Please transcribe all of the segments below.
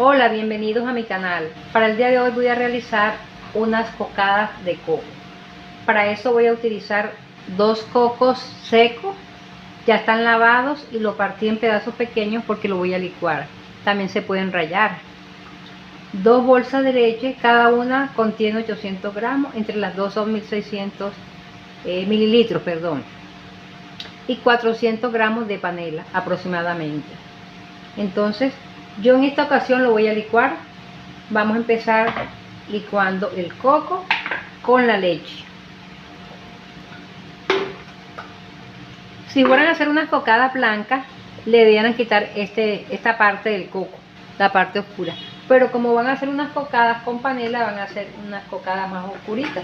Hola, bienvenidos a mi canal. Para el día de hoy voy a realizar unas cocadas de coco. Para eso voy a utilizar 2 cocos secos, ya están lavados y lo partí en pedazos pequeños porque lo voy a licuar. También se pueden rallar. 2 bolsas de leche, cada una contiene 800 gramos, entre las dos son 1600 mililitros, perdón. Y 400 gramos de panela aproximadamente. Entonces yo en esta ocasión lo voy a licuar. Vamos a empezar licuando el coco con la leche. Si fueran a hacer unas cocadas blancas, le debieran quitar esta parte del coco, la parte oscura. Pero como van a hacer unas cocadas con panela, van a hacer unas cocadas más oscuritas.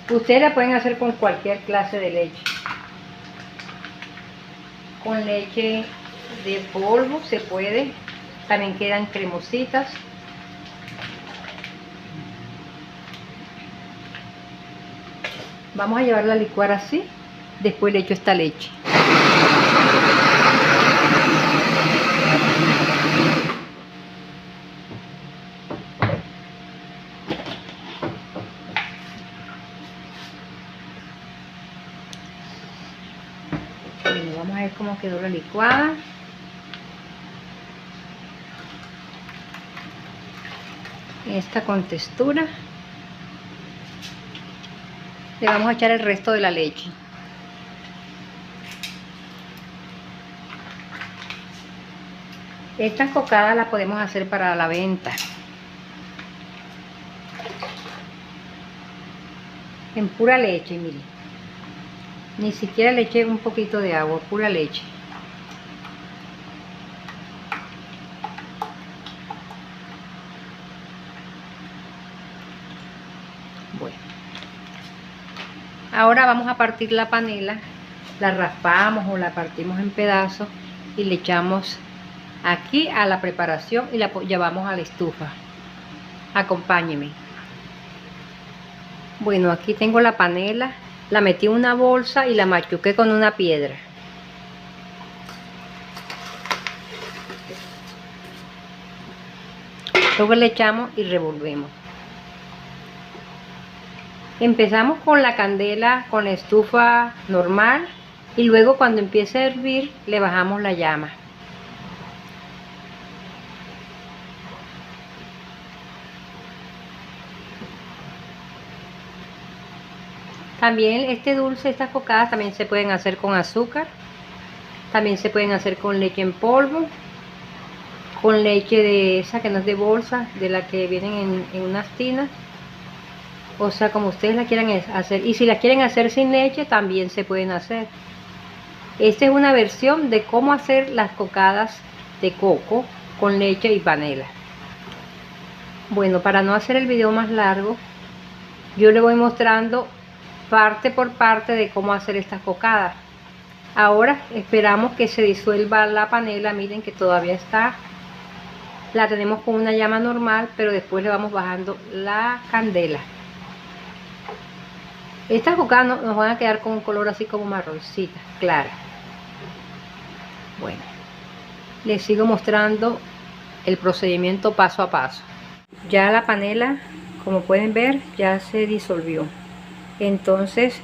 Ustedes la pueden hacer con cualquier clase de leche. Con leche de polvo se puede, también quedan cremositas. Vamos a llevarla a licuar así, después le echo esta leche. Bueno, vamos a ver cómo quedó la licuada. Esta con textura. Le vamos a echar el resto de la leche. Estas cocadas las podemos hacer para la venta. En pura leche, miren. Ni siquiera le eché un poquito de agua, pura leche. Bueno. Ahora vamos a partir la panela, la raspamos o la partimos en pedazos y le echamos aquí a la preparación y la llevamos a la estufa. Acompáñenme. Bueno, aquí tengo la panela, la metí en una bolsa y la machuqué con una piedra. Luego le echamos y revolvemos. Empezamos con la candela, con la estufa normal, y luego cuando empiece a hervir le bajamos la llama. También este dulce, estas cocadas también se pueden hacer con azúcar, también se pueden hacer con leche en polvo, con leche de esa que no es de bolsa, de la que vienen en unas tinas. O sea, como ustedes la quieran hacer. Y si la quieren hacer sin leche, también se pueden hacer. Esta es una versión de cómo hacer las cocadas de coco con leche y panela. Bueno, para no hacer el video más largo, yo le voy mostrando parte por parte de cómo hacer estas cocadas. Ahora esperamos que se disuelva la panela. Miren que todavía está. La tenemos con una llama normal, pero después le vamos bajando la candela. Estas cocadas nos van a quedar con un color así como marroncita, clara. Bueno, les sigo mostrando el procedimiento paso a paso. Ya la panela, como pueden ver, ya se disolvió. Entonces,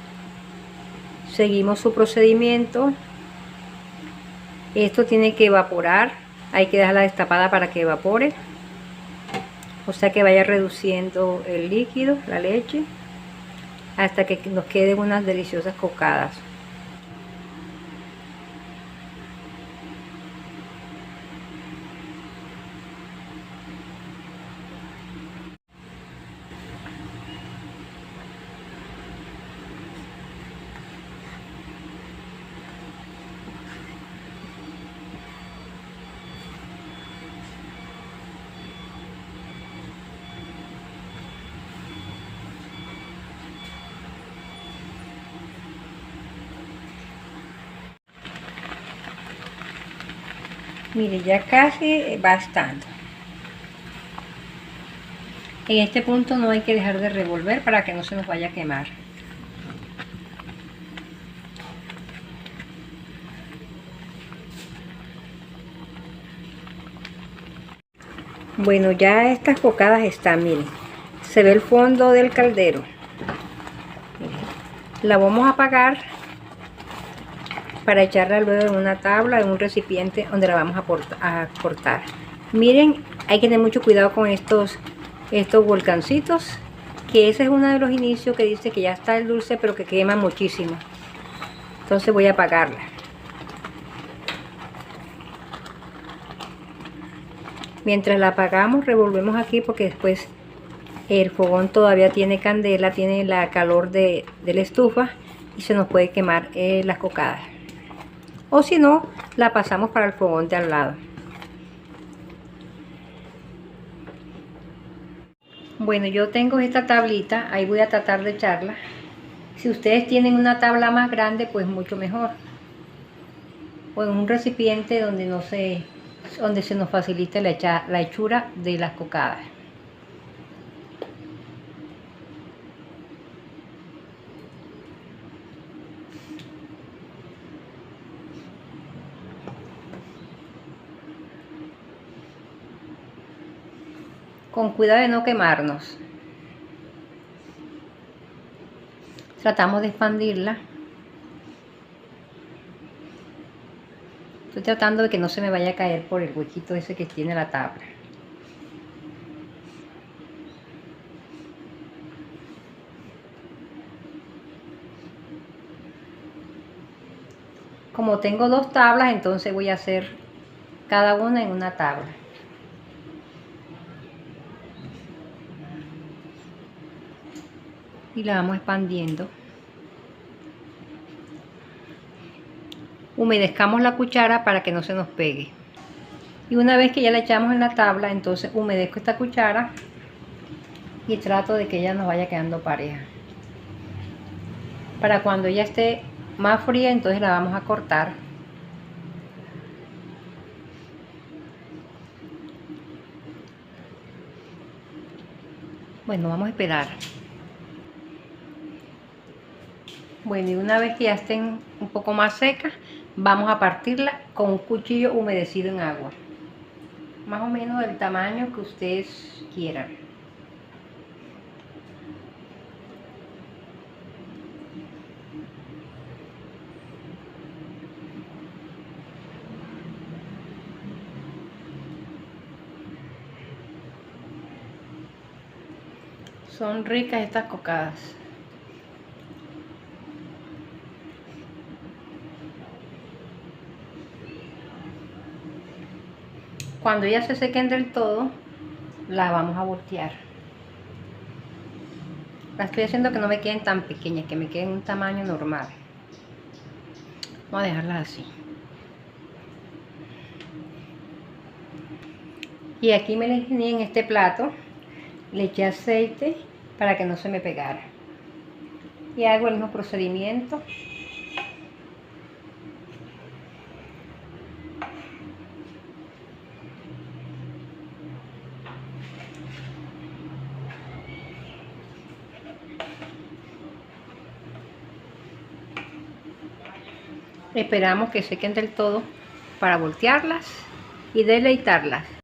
seguimos su procedimiento. Esto tiene que evaporar. Hay que dejarla destapada para que evapore. O sea que vaya reduciendo el líquido, la leche, hasta que nos queden unas deliciosas cocadas. Mire, ya casi va estando. En este punto no hay que dejar de revolver para que no se nos vaya a quemar. Bueno, ya estas cocadas están, miren. Se ve el fondo del caldero. Miren. La vamos a apagar para echarla luego en una tabla, en un recipiente donde la vamos a cortar. Miren, hay que tener mucho cuidado con estos volcancitos, que ese es uno de los inicios que dice que ya está el dulce, pero que quema muchísimo. Entonces voy a apagarla. Mientras la apagamos, revolvemos aquí porque después el fogón todavía tiene candela, tiene la calor de la estufa y se nos puede quemar las cocadas. O si no, la pasamos para el fogón de al lado. Bueno, yo tengo esta tablita, ahí voy a tratar de echarla. Si ustedes tienen una tabla más grande, pues mucho mejor. O en un recipiente donde se nos facilite la hechura de las cocadas. Con cuidado de no quemarnos. Tratamos de expandirla. Estoy tratando de que no se me vaya a caer por el huequito ese que tiene la tabla. Como tengo dos tablas, entonces voy a hacer cada una en una tabla. Y la vamos expandiendo. Humedezcamos la cuchara para que no se nos pegue. Y una vez que ya la echamos en la tabla, entonces humedezco esta cuchara y trato de que ella nos vaya quedando pareja. Para cuando ella esté más fría, entonces la vamos a cortar. Bueno, vamos a esperar. Bueno, y una vez que ya estén un poco más secas, vamos a partirla con un cuchillo humedecido en agua. Más o menos del tamaño que ustedes quieran. Son ricas estas cocadas. Cuando ya se sequen del todo, las vamos a voltear. Las estoy haciendo que no me queden tan pequeñas, que me queden un tamaño normal. Vamos a dejarlas así. Y aquí me les tenía en este plato, le eché aceite para que no se me pegara. Y hago el mismo procedimiento. Esperamos que sequen del todo para voltearlas y deleitarlas.